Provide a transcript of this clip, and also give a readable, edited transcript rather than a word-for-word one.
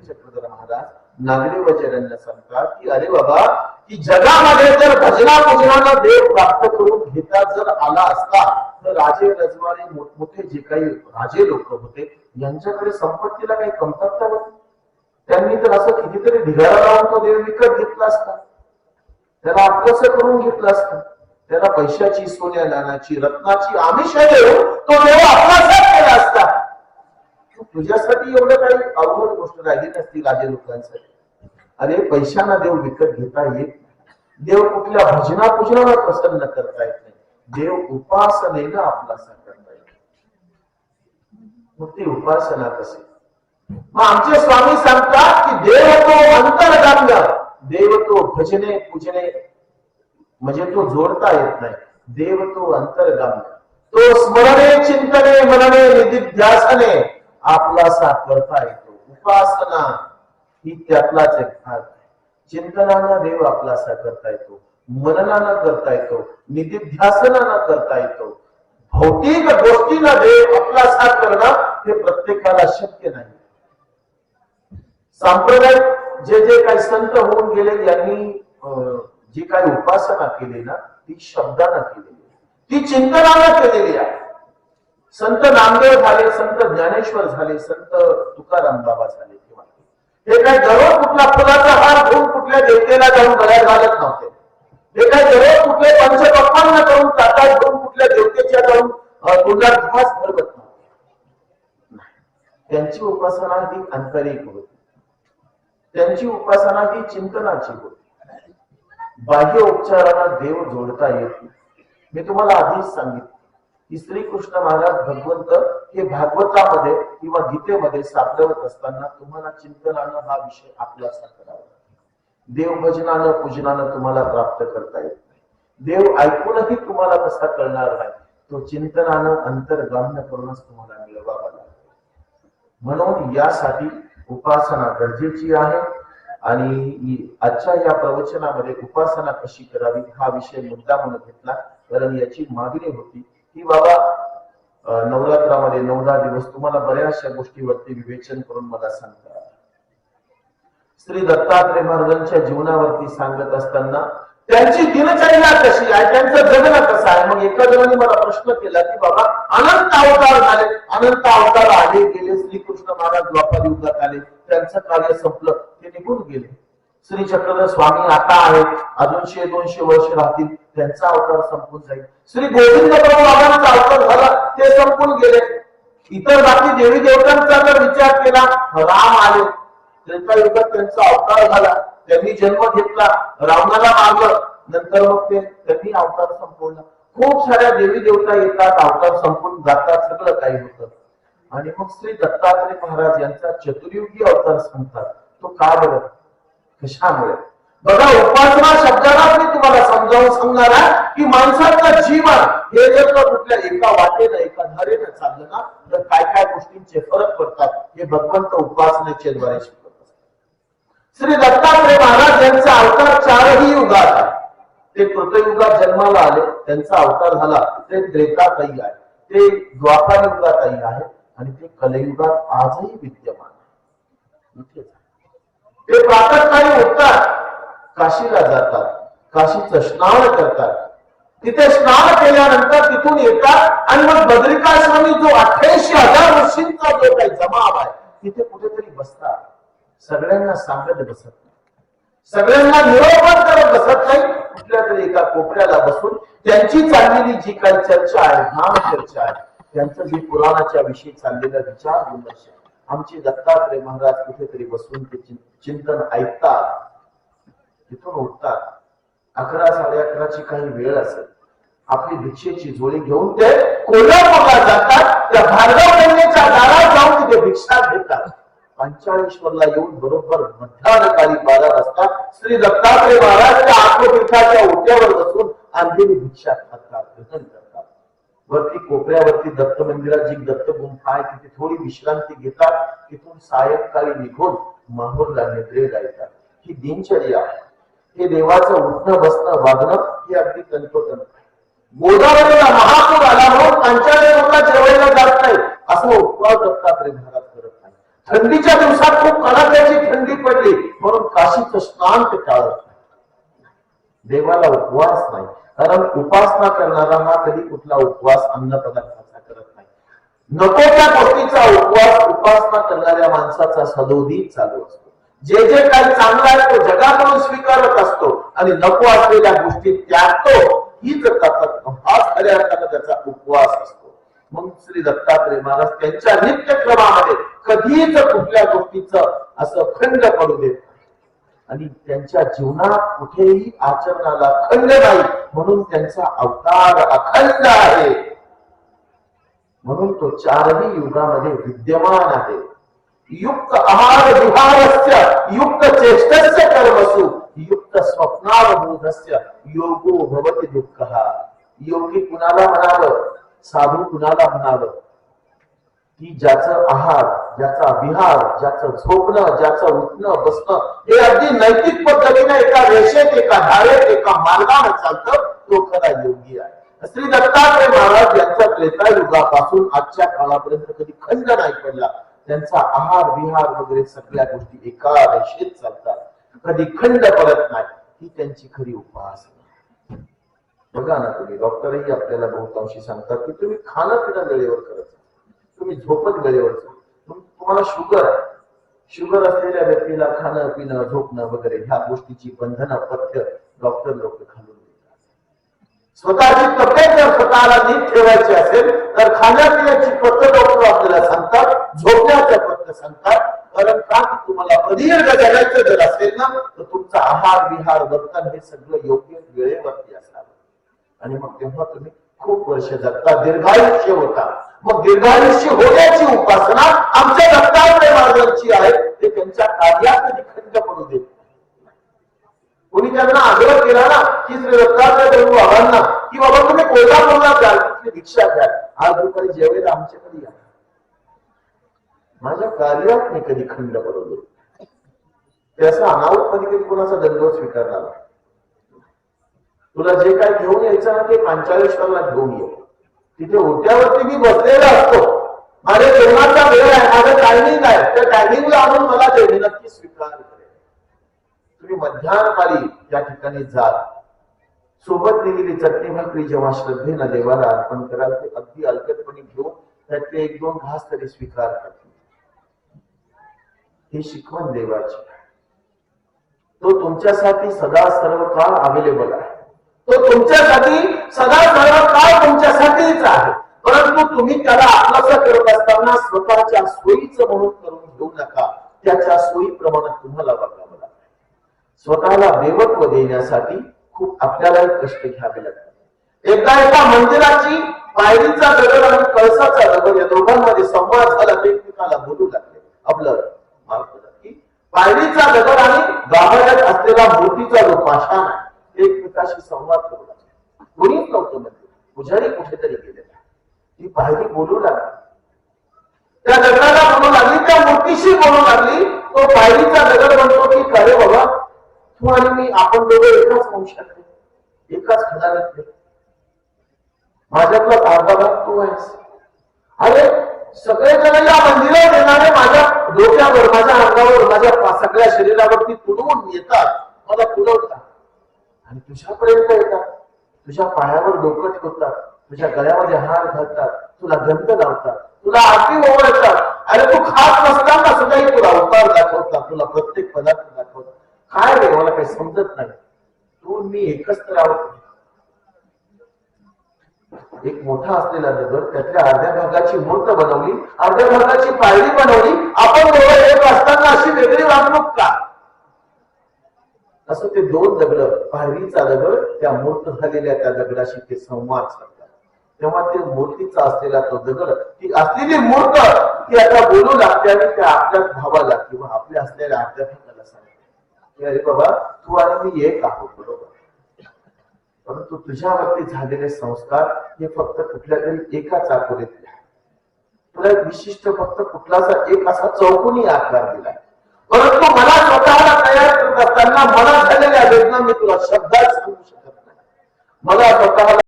चक्रधर महाराज नागरी वचनांना सांगतात की अरे बाबा, की जगामध्ये जर भजना पूजनाला देव प्राप्त करून घेता जर आला असता तर राजे रजवाडे मोठमोठे जे काही राजे लोक होते यांच्याकडे संपत्तीला काही कमतरता होती. त्यांनी तर असं कितीतरी ढिगारा लावून तो देव विकत घेतला असता, त्याला आपलंस करून घेतलं असतं, त्याला पैशाची, सोन्या नाण्याची, रत्नाची आमिष देऊन तो देव आपलासाच केला असता. तुझ्यासाठी एवढं काही अवघड गोष्ट राहिली नसती राजे लोकांसाठी. अरे पैशांना देव विकत घेता येत, देव कुठल्या भजना पूजनाला प्रसन्न करता येत नाही, देव उपासनेला आपलासा करता येत. मग ती उपासना कशी? मग आमचे स्वामी सांगतात की देव तो अंतर्गाम्य, देव तो भजने पूजने म्हणजे तो जोडता येत नाही, देव तो अंतर्गाम्य, तो स्मरणे चिंतने मनने निधिध्यासने आपलासा करता येतो. उपासना ही त्यातलाच एक भाग आहे. चिंतनानं देव आपलासा करता येतो, मननानं करता येतो, निधिध्यासनानं करता येतो. भौतिक गोष्टींना देव आपलासा करणं हे प्रत्येकाला शक्य नाही. सांप्रदायिक जे काही संत होऊन गेले यांनी जी काही उपासना केली ना ती शब्दानं केलेली, ती चिंतनानं केलेली आहे. संत नामदेव झाले, संत ज्ञानेश्वर झाले, संत तुकाराम बाबा झाले, किंवा हे काय दररोज कुठला फुलाचा हार घेऊन कुठल्या देवतेला जाऊन गळ्यात घालत नव्हते. हे काय दररोज कुठले पंचपक्वान्न करून ताटात घेऊन कुठल्या देवतेच्या जाऊन तोंडात घास भरवत नव्हते. त्यांची उपासना ही आंतरिक होती, त्यांची उपासना ही चिंतनाची होती. बाह्य उपचारांना देव जोडता येत. मी तुम्हाला आधीच सांगितलं की श्रीकृष्ण महाराज भगवंत हे भागवतामध्ये किंवा गीतेमध्ये सापडवत असताना तुम्हाला चिंतनानं हा विषय आपलासा करावा. देव भजनानं पूजनानं तुम्हाला प्राप्त करता येत नाही, देव ऐकूनही तुम्हाला कसा कळणार नाही, तो चिंतनानं अंतर्गाम्य करूनच तुम्हाला मिळवावा लागतो. म्हणून यासाठी उपासना गरजेची आहे. आणि आजच्या या प्रवचनामध्ये उपासना कशी करावी हा विषय मुद्दा म्हणून घेतला, कारण याची मागणी होती की बाबा नवरात्रामध्ये 9-10 दिवस तुम्हाला बऱ्याचशा गोष्टीवरती विवेचन करून मला सांगता. श्री दत्तात्रय महाराजांच्या जीवनावरती सांगत असताना त्यांची दिनचर्या कशी आहे, त्यांचं जगणं कसं आहे. मग एका जणांनी मला प्रश्न केला की बाबा अनंत अवतार झाले, अनंत अवतार आले गेले, श्रीकृष्ण महाराज द्वापार युगात आले, त्यांचं कार्य संपलं, ते निघून गेले. श्री चक्रधर स्वामी आता आहेत, अजून 100-200 वर्ष राहतील, त्यांचा अवतार संपून जाईल. श्री गोविंद प्रभू बाबांचा अवतार झाला, ते संपून गेले. इतर बाकी देवी देवतांचा जर विचार केला, राम आले, त्रेता युगात त्यांचा अवतार झाला, त्यांनी जन्म घेतला, रावणाला मारलं, नंतर मग त्यांनी अवतार संपवला. खूप साऱ्या देवी देवता येतात, अवतार संपून जातात, सगळं काही होतं. आणि मग श्री दत्तात्रय महाराज यांचा चतुर्युगी अवतार सांगतात. तो का बरं, कशामुळे? बघा, उपासना शब्दाला मी तुम्हाला समजावून सांगणार आहे की माणसाचं जीवन हे जर कुठल्या एका वाटेनं एका धारेनं चाललं ना तर काय काय गोष्टींचे फरक पडतात हे भगवंत उपासनेच्या द्वारे शिकवत असतात. श्री दत्तात्रय महाराज यांचा अवतार 4ही युगात आहे. ते कृतयुगात जन्माला आले, त्यांचा अवतार झाला, ते त्रेतातही आहे, ते द्वापार युगातही आहे आणि ते कलयुगात आजही विद्यमान आहे. ते प्रातःकाळी उठतात, काशीला जातात, काशीचं स्नान करतात, तिथे स्नान केल्यानंतर तिथून येतात आणि मग बद्रिकाश्रमी जो 88,000 ऋषींचा जो काही जमाव आहे तिथे कुठेतरी बसतात. सगळ्यांना सांगत बसत नाही, सगळ्यांना निरोपण करत बसत नाही, कुठल्या तरी एका कोपऱ्याला बसून त्यांची चाललेली जी काही चर्चा आहे, ज्ञान चर्चा आहे, त्यांचं जे पुराणाच्या विषयी चाललेला विचार विमर्श, आमचे दत्तात्रय महाराज कुठेतरी बसून ते चिंतन ऐकतात, तिथून उठतात. 11-11:30ची काही वेळ असेल, आपली भिक्षेची जोडी घेऊन ते कोल्हापूरला जातात, त्या भार्गव गंगेच्या दारात जाऊन तिथे भिक्षा घेतात. पंचाळेश्वरला येऊन बरोबर मध्याकाळी 12 वाजता श्री दत्तात्रय महाराज त्या आत्मतीर्थाच्या ओट्यावर बसून आणलेली भिक्षा खातात, ग्रहण करतात. वरती कोपऱ्यावरती दत्त मंदिरात जी दत्त गुंफा आहे तिथे थोडी विश्रांती घेतात, तिथून सायंकाळी निघून माहूरला निद्रेला येतात. ही दिनचर्या आहे. हे देवाचं उठणं बसणं वागणं हे अगदी तंतोतंत. गोदावरीला महापूर आला म्हणून पंचाळेश्वरला जेवायला जात नाही असं उपवास दत्तात्रय महाराज करत नाही. थंडीच्या दिवसात खूप कडाक्याची काशीचं स्नान ते टाळत नाही. देवाला उपवास नाही, कारण उपासना करणारा हा कधी कुठला उपवास अन्न पदार्थाचा करत नाही. नको त्या गोष्टीचा उपवास उपासना करणाऱ्या माणसाचा सदोदित चालू असतो. जे जे काही चांगलं आहे तो जगाकडून स्वीकारत असतो आणि नको असलेल्या गोष्टी त्यागतो. हीच हाच खऱ्या अर्थानं त्याचा उपवास असतो. मग श्री दत्तात्रय महाराज त्यांच्या नित्यक्रमामध्ये कधीच कुठल्या गोष्टीचं असं खंड पडू देत आणि त्यांच्या जीवनात कुठेही आचरणाला खंड नाही, म्हणून त्यांचा अवतार अखंड आहे. म्हणून तो चारही युगामध्ये विद्यमान आहे. युक्त आहार विहारस्य युक्त चेष्टस्य कर्मसु युक्त स्वप्नावबोधस्य योगो भवति दुःखः. योगी कुणाला म्हणावं, साधू कुणाला म्हणावं, की ज्याचं आहार, ज्याचा विहार, ज्याचं झोपणं, ज्याचं उठणं बसणं हे अगदी नैतिक पद्धतीने एका रेषेत, एका धारेत, एका मार्गाने चालतं, तो खरा योगी आहे. श्री दत्तात्रय महाराज यांचा त्रेतायुगापासून आजच्या काळापर्यंत कधी खंड नाही पडला. त्यांचा आहार विहार वगैरे सगळ्या गोष्टी एका रेषेत चालतात, कधी खंड पडत नाही. ही त्यांची खरी उपासना. बघा ना, तुम्ही डॉक्टरही आपल्याला बहुतांशी सांगतात की तुम्ही खाणं पिणं वेळेवर करायचं, तुम्ही झोपत वेळेवर. तुम्हाला शुगर असलेल्या व्यक्तीला खाणं पिणं झोपणं वगैरे ह्या गोष्टीची बंधनं पथ्य डॉक्टर लोक घालून देतात. स्वतःची तब्येत जर स्वतःला नीट ठेवायची असेल तर खाण्यापिण्याची पथ्य डॉक्टर आपल्याला सांगतात, झोपण्याचं पथ्य सांगतात. कारण का, तुम्हाला प्रदीर्घ जगायचं जर असेल ना तर तुमचा आहार विहार वर्तन हे सगळं योग्य वेळेवरती असावं. आणि मग तेव्हा तुम्ही खूप वर्ष जगता, दीर्घायुष्य होता. मग दीर्घायुष्य होण्याची उपासना आमच्या दत्तात्रय महाराजांची आहे. ते त्यांच्या कार्यात कधी खंड पडू देत. कोणी त्यांना आग्रह केला ना की श्री दत्तात्रय प्रभू बाबांना की बाबा तुम्ही कोल्हापूरला जाल, भिक्षा घ्या, आज दुपारी जेवायला आमच्याकडे या. माझ्या कार्यात मी कधी खंड पडू देत. त्याचा अनावत मध्ये कधी कोणाचा दंड स्वीकारला. तुला जे काय घेऊन यायचं ना ते पांचाळेश्वरला घेऊन ये. तिथे ओट्यावरती मी बसलेला असतो, माझ्या जेवणाचा वेळ आहे, माझं टायमिंग आहे, त्या टायमिंगला आणून मला दे, मी नक्की स्वीकार करेन. तुम्ही मध्यान्हकाळी त्या ठिकाणी जा, सोबत दिलेली चटणी भाकरी जेव्हा श्रद्धेनं देवाला अर्पण कराल ते अगदी अलगदपणे घेऊन त्यातले एक दोन घास तरी स्वीकार करतील. ही शिकवण देवाची. तो तुमच्यासाठी सदा सर्व काळ अवेलेबल आहे. तो तुमच्यासाठी सदा सर्व काळ तुमच्यासाठीच आहे. परंतु तुम्ही त्याला आपलासा करत असताना स्वतःच्या सोयीचं म्हणून करून घेऊ नका. त्याच्या सोयीप्रमाणे तुम्हाला वागावं लागतं. स्वतःला देवत्व देण्यासाठी खूप आपल्याला कष्ट घ्यावे लागतात. एकदा एका मंदिराची पायरीचा दगड आणि कळसाचा दगड या दोघांमध्ये संवाद झाला. ते एकमेकाला बोलू लागले. आपलं पायरीचा दगड आणि गाभाऱ्यात असलेला मूर्तीचा जो पाषाण आहे एकमेकाशी संवाद करू लागले. कोणीच नव्हतं म्हणजे पुजारी कुठेतरी गेलेला. ती पायरी बोलू लागली, त्या दगडाला बोलू लागली, त्या मूर्तीशी बोलू लागली. तो पायरीचा दगड म्हणतो की अरे बाबा, तू आणि मी आपण दोघे एकाच वंशातले, एकाच खदानातले, माझ्यातला अर्धा भाग तू आहेस. अरे सगळेजण या मंदिरात येणारे माझ्या डोक्यावर, माझ्या अंगावर, माझ्या सगळ्या शरीरावरती तुडवून येतात, मला पुरवतात आणि तुझ्यापर्यंत येतात, तुझ्या पायावर डोकं ठेवतात, तुझ्या गळ्यामध्ये हार घालतात, तुला गंध लावतात, तुला आरती ओवाळतात. अरे तू खात नसताना सुद्धाही तुला अवतार दाखवतात, तुला प्रत्येक पदार्थ दाखवतात. काय रे, मला काही समजत नाही. तू मी एकच तर आहोत. एक मोठा असलेला दगड, त्यातल्या अर्ध्या भागाची मूर्त बनवली, अर्ध्या भागाची पायरी बनवली. आपण दोघं एक असताना अशी वेगळी वागणूक का? असं ते दोन दगड, पायरीचा दगड त्या मूर्त झालेल्या त्या दगडाशी ते संवाद साधतात. तेव्हा ते मूर्तीचा असलेला तो दगड, ती असलेली मूर्त ती आता बोलू लागते आणि त्या आपल्याच भावाला किंवा आपल्या असलेल्या अर्ध्या भागाला सांगते की अरे बाबा, तू आणि मी एक आहोत, बरोबर. परंतु तुझ्यावरती झालेले संस्कार हे फक्त कुठल्या तरी एका चाकोरीतले. तुला एक विशिष्ट फक्त कुठलासा एक असा चौकोनी आकार दिला. परंतु मला स्वतःला तयार करत असताना मला झालेल्या वेदना मी तुला शब्दात सांगू शकत नाही. मला स्वतःला